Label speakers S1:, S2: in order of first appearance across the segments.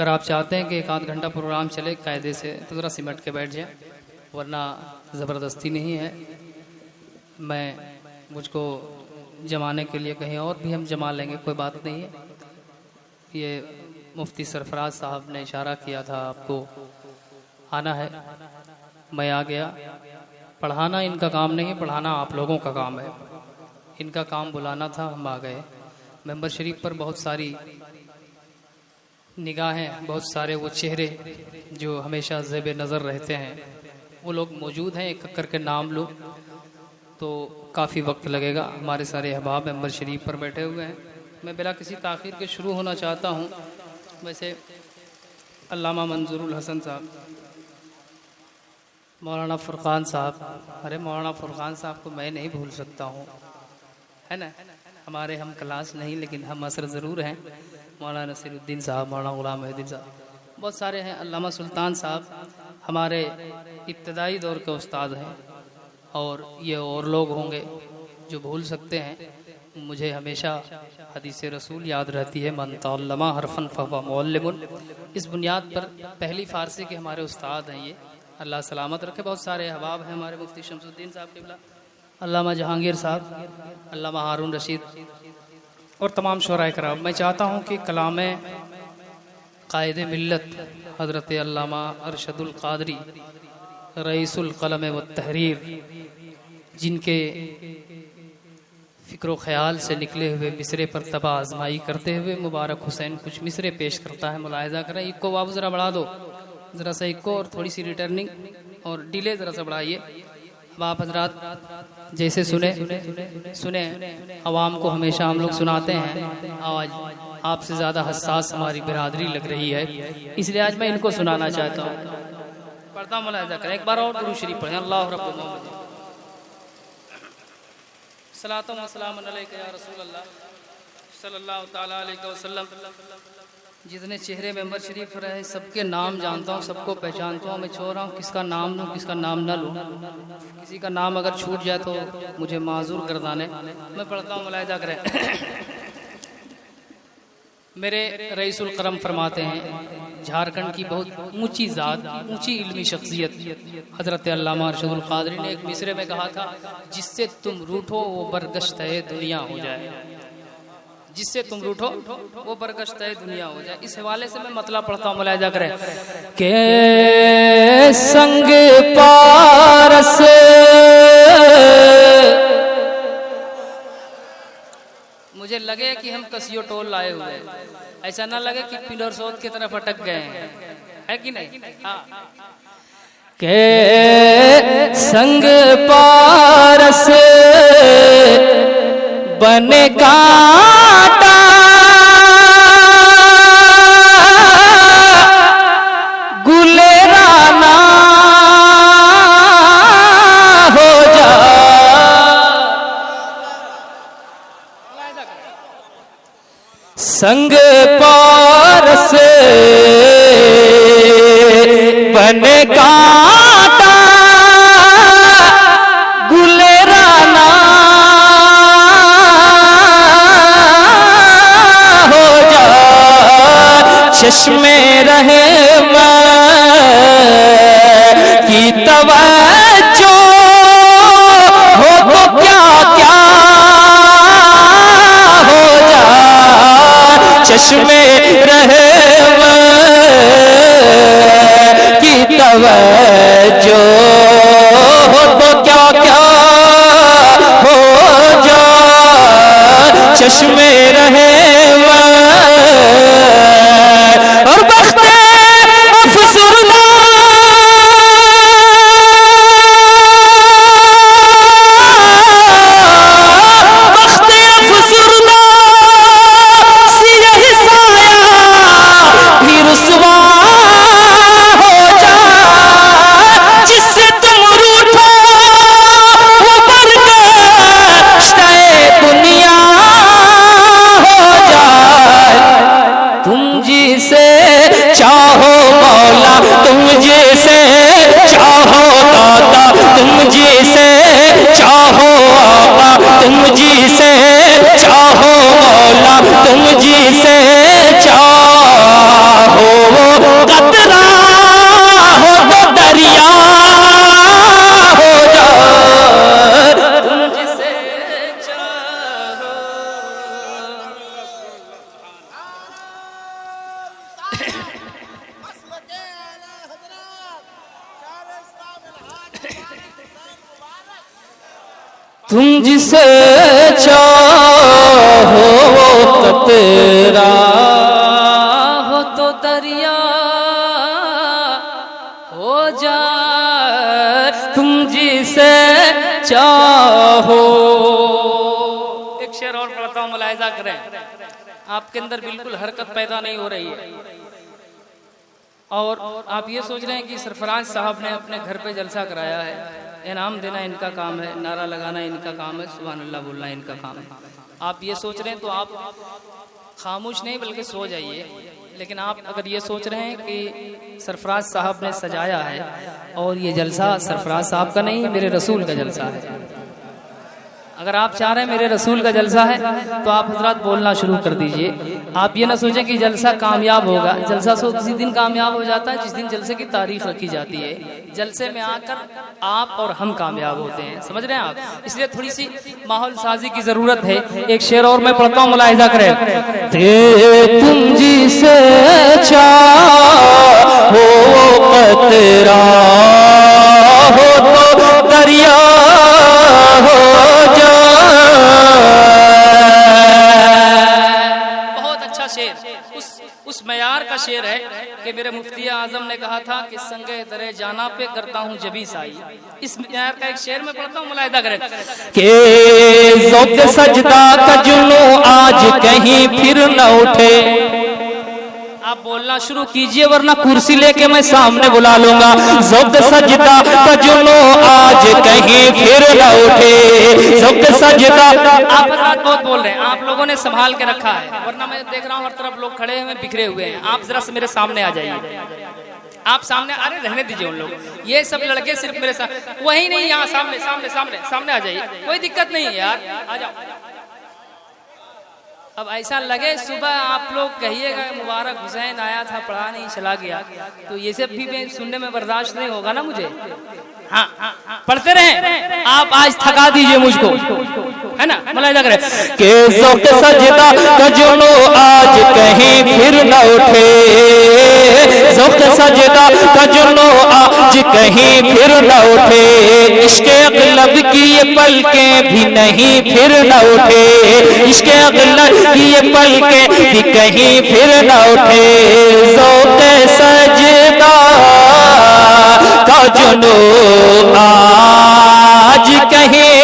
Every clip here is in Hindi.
S1: अगर आप चाहते हैं कि एक आध घंटा प्रोग्राम चले कायदे से तो ज़रा सिमट के बैठ जाए, वरना ज़बरदस्ती नहीं है। मैं मुझको जमाने के लिए कहीं और भी हम जमा लेंगे, कोई बात नहीं है। ये मुफ्ती सरफराज साहब ने इशारा किया था आपको आना है, मैं आ गया। पढ़ाना इनका काम नहीं, पढ़ाना आप लोगों का काम है। इनका काम बुलाना था, हम आ गए। मेंबर शरीफ पर बहुत सारी निगाहें, बहुत सारे वो चेहरे जो हमेशा ज़ेब नज़र रहते हैं, वो लोग मौजूद हैं। एक करके नाम लो तो काफ़ी वक्त लगेगा। हमारे सारे अहबाब मेंबर शरीफ पर बैठे हुए हैं। मैं बिला किसी ताख़ीर के शुरू होना चाहता हूँ। वैसे अल्लामा मंजूरुल हसन साहब, मौलाना फ़ुरक़ान साहब, अरे मौलाना फ़ुरक़ान साहब को मैं नहीं भूल सकता हूँ, है ना। हमारे हम क्लास नहीं लेकिन हम असर ज़रूर हैं। मौलाना नसीरुद्दीन साहब, मौलाना ग़ुलाम मोहिउद्दीन साहब, बहुत सारे हैं। अल्लामा सुल्तान साहब हमारे इब्तदाई दौर के उस्ताद हैं, और ये और लोग होंगे जो भूल सकते हैं। मुझे हमेशा हदीस रसूल याद रहती है, मन तअल्लमा हरफन फहुवा मुअल्लिमुन। इस बुनियाद पर पहली फ़ारसी के हमारे उस्ताद हैं ये, अल्लाह सलामत रखे। बहुत सारे अहबाब हैं हमारे, मुफ्ती शमसुद्दीन साहब क़िबला, अल्लामा जहांगीर साहब, अल्लामा हारून रशीद और तमाम शोराए कराम। मैं चाहता हूँ कि कलाम कायद मिल्लत हज़रत अल्लामा अरशदुल क़ादरी रईसुल क़लम व तहरीर, जिनके फ़िक्र ख़याल से निकले हुए मिसरे पर तबा आजमाई करते हुए मुबारक हुसैन कुछ मिसरे पेश करता है। मुलाहिज़ा करें। इक्को बाबू ज़रा बढ़ा दो, ज़रा सा इक्को, और थोड़ी सी रिटर्निंग और डिले ज़रा सा बढ़ाइए। अब आप हजरात जैसे सुने अवाम को हमेशा हम लोग सुनाते हैं, आज आपसे ज़्यादा हसास हमारी बिरादरी लग रही है, इसलिए आज मैं इनको सुनाना चाहता हूँ। पढ़ता हूँ, मुलाहिज़ा करें। एक बार और दुरूद शरीफ पढ़ें। अल्लाह रब्बुल मोहम्मद सलातो व सलाम अलैका या रसूल अल्लाह सल्लल्लाहु तआला अलैहि वसल्लम। जितने चेहरे मेंबर शरीफ रहे सबके नाम जानता हूँ, सबको पहचानता हूँ। मैं छोड़ रहा हूँ किसका नाम लूँ किसका नाम ना लूँ। किसी का नाम अगर छूट जाए तो मुझे माजूर गर्दाने। मैं पढ़ता हूँ, मुलाहिज़ा करें। मेरे रईसुल करम फरमाते हैं, झारखंड की बहुत ऊंची ज़ात, ऊंची इल्मी शख्सियत हज़रत अल्लामा अरशदुल क़ादरी ने एक मिसरे में कहा था, जिससे तुम रूठो वो बरगश्त-ए दुनिया हो जाए। जिससे तुम रूठो वो बरगश्त-ए दुनिया हो जाए। इस हवाले से मैं मतलब पढ़ता हूँ, मुलाहिज़ा करें। के संग पारस मुझे लगे कि हम कसियो टोल लाए हुए हैं, ऐसा ना लगे कि पिंडोर सोद की तरफ अटक गए हैं, है कि नहीं। हाँ। के संग पारस बने काटा गुलेराना हो जा। संग पारस बने काटा गुलेराना हो जा। चश्मे रहे की तवज्जो हो तो क्या क्या हो जा। चश्मे रहे की तवज्जो हो तो क्या क्या हो जा। चश्मे रहे और बख्ते अफसरदा तुम जिसे चाहो कतरा हो तो दरिया हो जाए, तुम जिसे चाहो। एक शेर और पढ़ता हूं, मुलाहिजा करें, आपके अंदर बिल्कुल हरकत पैदा नहीं हो रही है और आप ये सोच रहे हैं कि सरफराज साहब ने अपने घर पे जलसा कराया है, इनाम देना इनका काम है, नारा लगाना इनका काम है, सुभान अल्लाह बोलना इनका काम है। आप ये सोच रहे हैं तो आप खामोश नहीं बल्कि सो जाइए। लेकिन आप अगर ये सोच रहे हैं कि सरफराज साहब ने सजाया है और ये जलसा सरफराज साहब का नहीं मेरे रसूल का जलसा है, अगर आप चाह रहे हैं मेरे रसूल का जलसा है तो आप हजरात बोलना शुरू कर दीजिए। आप ये ना सोचें कि जलसा कामयाब होगा, जलसा तो किसी दिन कामयाब हो जाता है जिस दिन जलसे की तारीख रखी जाती है। जलसे में आकर आप और हम कामयाब होते हैं, समझ रहे हैं आप? इसलिए थोड़ी सी माहौल साजी की जरूरत है। एक शेर और मैं पढ़ता हूँ, मुलाहिजा करें। तुम जिसे चाहो कतरा हो तो दरिया हो जाए। बहुत अच्छा शेर, उस मयार का शेर है कि मेरे मुफ्ती आजम ने कहा था कि संगे दरे जाना पे करता हूँ जबी साई। इस मयार का एक शेर में पढ़ता हूँ, मुलाहिजा करें कि ज़ौक़ सजदा का जुनू आज कहीं फिर न उठे। आप बोलना शुरू कीजिए वरना कुर्सी लेके मैं सामने बुला लूंगा। ज़ौक़ सजदा का जुनू आज कहीं फिर न उठे, ज़ौक़ सजदा। आप बहुत बोल रहे हैं, आप लोगों ने संभाल के रखा है, वरना मैं देख रहा हूँ हर तरफ लोग खड़े हुए बिखरे हुए हैं। आप जरा से मेरे सामने आ जाइए, आप सामने। अरे रहने दीजिए उन लोग, ये सब लड़के सिर्फ मेरे साथ, वही नहीं, यहाँ सामने सामने सामने सामने आ जाइए, कोई दिक्कत नहीं है यार, आ जाओ। अब ऐसा लगे सुबह आप लोग कहिएगा मुबारक हुसैन आया था पढ़ा नहीं चला गया, तो ये सब भी सुनने में बर्दाश्त नहीं होगा ना मुझे। हाँ, पढ़ते रहे आप, आज थका दीजिए मुझको, है ना? मुलाहिजा करें कि ज़ौक़ सजदा का जुनू आज कहीं फिर न उठे, ज़ौक़ सजदा का जुनू आज कहीं फिर न उठे, इश्क़े अग़लब की ये पलकें भी नहीं फिर न उठे, इश्क़े अग़लब की ये पलकें भी कहीं फिर न उठे, ज़ौक़ सजदा का जुनू आज कहीं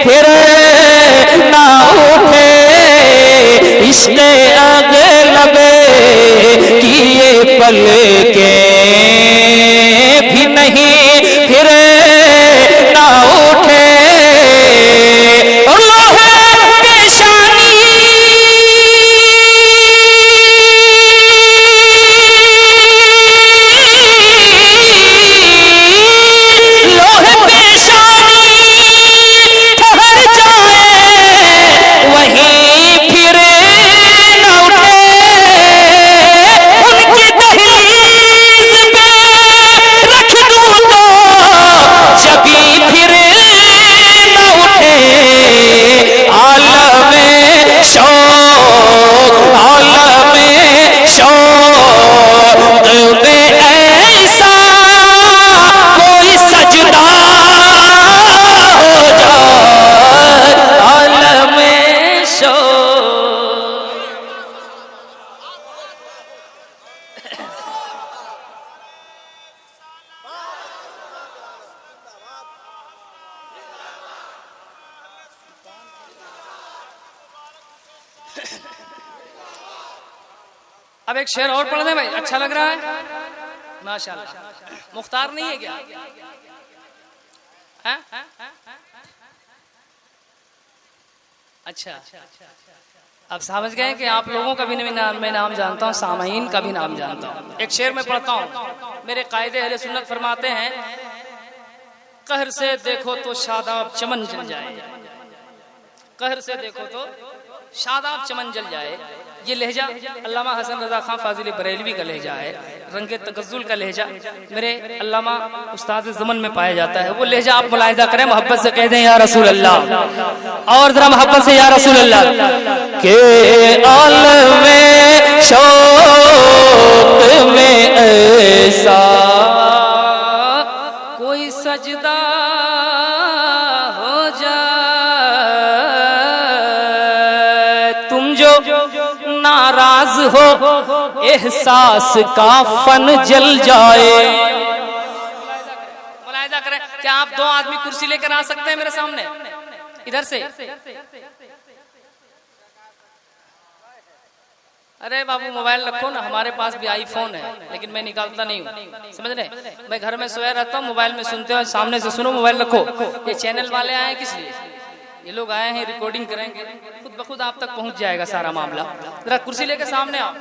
S1: फिर ना उठे, इश्क़े अग़लब की ये पलकें भी नहीं फिर ना उठे। अब एक शेर और पढ़ दे भाई, अच्छा लग रहा है माशाल्लाह। मुख्तार नहीं है क्या? है? अच्छा, अब समझ गए कि आप लोगों का भी मैं नाम जानता हूँ, सामईन का भी नाम जानता हूँ। एक शेर में पढ़ता हूँ, मेरे कायदे अहले सुन्नत फरमाते हैं, कहर से देखो तो शादाब चमन जल जाए, कहर से देखो तो शादाब चमन जल जाए। ये लहजा अल्लामा हसन रजा खान फाजिल बरेलवी का लहजा है, रंगे तगज़्ज़ुल का लहजा मेरे अल्लामा उस्ताद ज़मन में पाया जाता है। वो लहजा आप मुलाहिजा करें, मोहब्बत से कह दें या रसूल अल्लाह, और जरा मोहब्बत से या रसूल अल्लाह। के आलमे शौक़ में ऐसा कोई सजदा हो जाए, हो एहसास का फन जल जाए। मुलाहिजा करें, क्या आप दो आदमी कुर्सी लेकर आ सकते हैं मेरे सामने इधर से? अरे बाबू मोबाइल रखो ना, हमारे पास भी आईफोन है लेकिन मैं निकालता नहीं हूँ, समझ रहे? मैं घर में सोया रहता हूँ, मोबाइल में सुनते हो, सामने से सुनो, मोबाइल रखो। ये चैनल वाले आए किस लिए? ये लोग आए हैं रिकॉर्डिंग करेंगे, खुद ब खुद आप तक पहुंच जाएगा सारा मामला। जरा कुर्सी लेके सामने आओ,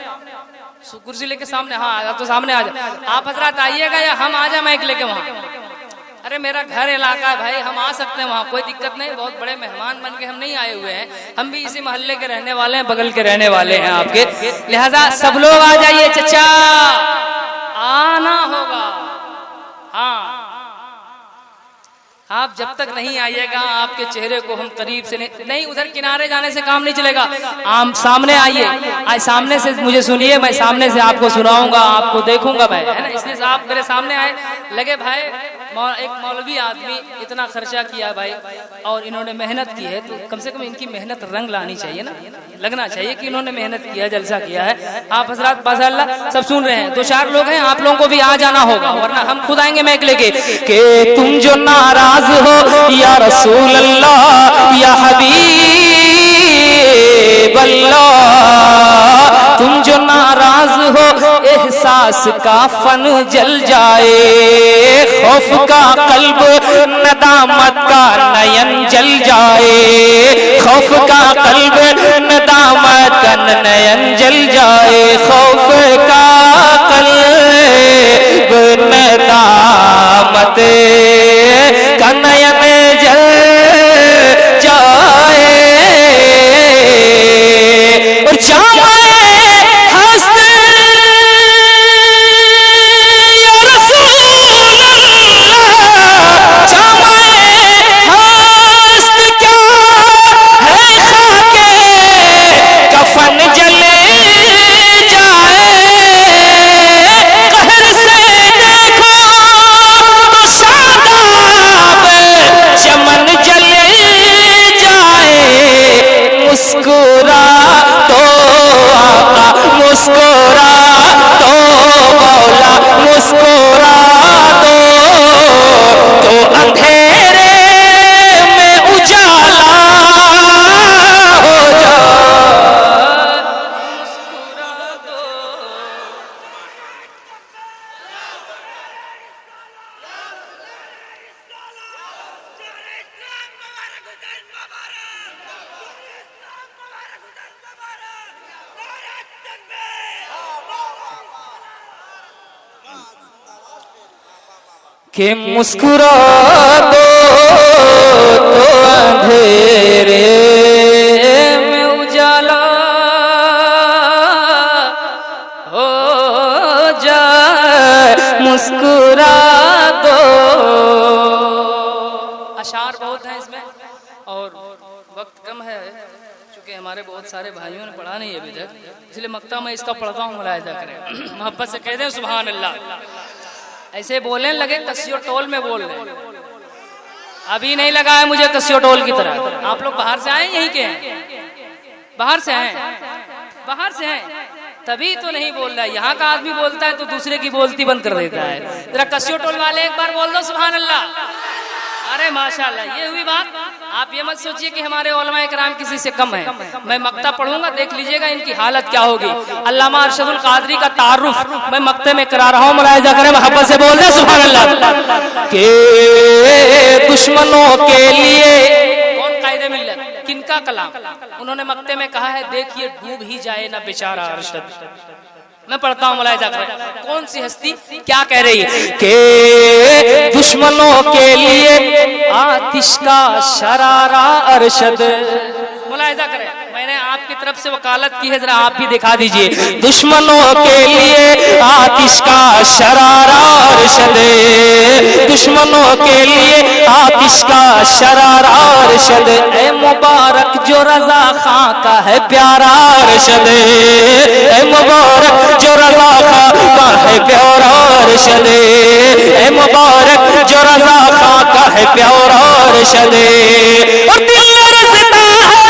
S1: कुर्सी लेके सामने। हाँ तो सामने आ जाओ आप हजरात, आइएगा या हम आ जाए माइक लेके वहाँ? अरे मेरा घर इलाका है भाई, हम आ सकते हैं वहाँ, कोई दिक्कत नहीं। बहुत बड़े मेहमान बन के हम नहीं आए हुए हैं, हम भी इसी मोहल्ले के रहने वाले हैं, बगल के रहने वाले हैं आपके, लिहाजा सब लोग आ जाइए। चचा आना होगा। हाँ, आप जब तक नहीं आइएगा आपके चेहरे को हम करीब से नहीं उधर किनारे जाने से काम नहीं चलेगा। आप सामने आइए, आज सामने से मुझे सुनिए, मैं सामने से आपको सुनाऊंगा, आपको देखूंगा मैं, है ना? इसलिए आप मेरे सामने आए। लगे भाई एक मौलवी आदमी इतना खर्चा किया भाई और इन्होंने मेहनत की है, तो कम से कम इनकी मेहनत रंग लानी चाहिए ना, लगना चाहिए कि इन्होंने मेहनत किया, जलसा किया है। आप हजरात माशाअल्लाह सब सुन रहे हैं, दो चार लोग हैं, आप लोगों को भी आ जाना होगा, वरना हम खुद आएंगे मैक लेके कि तुम जो नाराज हो या रसूल अल्लाह या हबीब अल्लाह, तुम जो नाराज हो एहसास का फन जल जाए, खौफ का कल्ब नदामत का नयन जल जाए, खौफ का कल्ब नदामत का नयन जल जाए, खौफ का कल्ब नदामत का नयन जल जाए। और कि मुस्कुरा दो तो अंधेरे में उजाला हो जाए, मुस्कुरा दो। अशार बहुत हैं इसमें और वक्त कम है, चूंकि हमारे बहुत सारे भाइयों ने पढ़ा नहीं अभी तक, इसलिए मक्ता मैं इसका पढ़ता हूँ, मुलाहिजा करें, मोहब्बत से कह दें सुभान अल्लाह। ऐसे बोलने लगे कसियो टोल में बोल रहे, अभी नहीं लगा है मुझे कसियो टोल की तरह। आप लोग बाहर से आए, यहीं के हैं? बाहर से हैं? बाहर से हैं तभी तो नहीं बोल रहा है। यहाँ का आदमी बोलता है तो दूसरे की बोलती बंद कर देता है। जरा कसियो टोल वाले एक बार बोल दो सुभान अल्लाह। अरे माशाल्लाह, ये हुई बात। आप ये मत सोचिए कि हमारे उलमा इकराम किसी से कम है। मैं मक्ता पढ़ूंगा, देख लीजिएगा इनकी हालत क्या होगी। अल्लामा अरशदुल कादरी का तारुफ मैं मक्ते में करा रहा हूँ, मुलाहिजा करें, मोहब्बत से बोल दे सुभान अल्लाह। के दुश्मनों के लिए कौन कायदे मिल्लत, किनका कलाम उन्होंने मक्ते में कहा है, देखिए डूब ही जाए ना बेचारा अरशद। मैं पढ़ता हूँ, मुलाहिजा करें कौन सी हस्ती क्या कह रही है कि दुश्मनों के लिए आतिश का शरारा अरशद। मुलाहिजा करें, मैंने आपकी तरफ से वकालत की है, जरा आप भी दिखा दीजिए। दुश्मनों के लिए आतिश का शरारा अरशद, दुश्मनों के लिए आतिश का शरारा अरशद, ए मुबारक जो रजा खां का है प्यारा अरशद, ए मुबारक जो रजा खां का है प्यारा अरशद, ए मुबारक जो रजा खां का है प्यारा अरशद। और दिल रज़ता है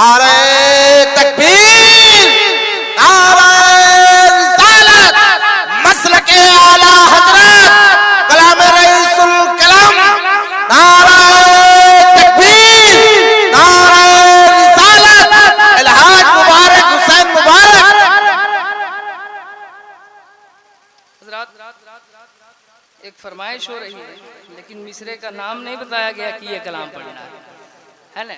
S2: नारे तकबीर, नारे रिसालत, मसलके आला हजरत कलाम रईसुल कलम। नारे तकबीर, नारे रिसालत, अलहाज मुबारक हुसैन मुबारक।
S1: हजरात, एक फरमाइश हो रही है, लेकिन मिसरे का नाम नहीं बताया गया कि ये कलाम पढ़ना है ना।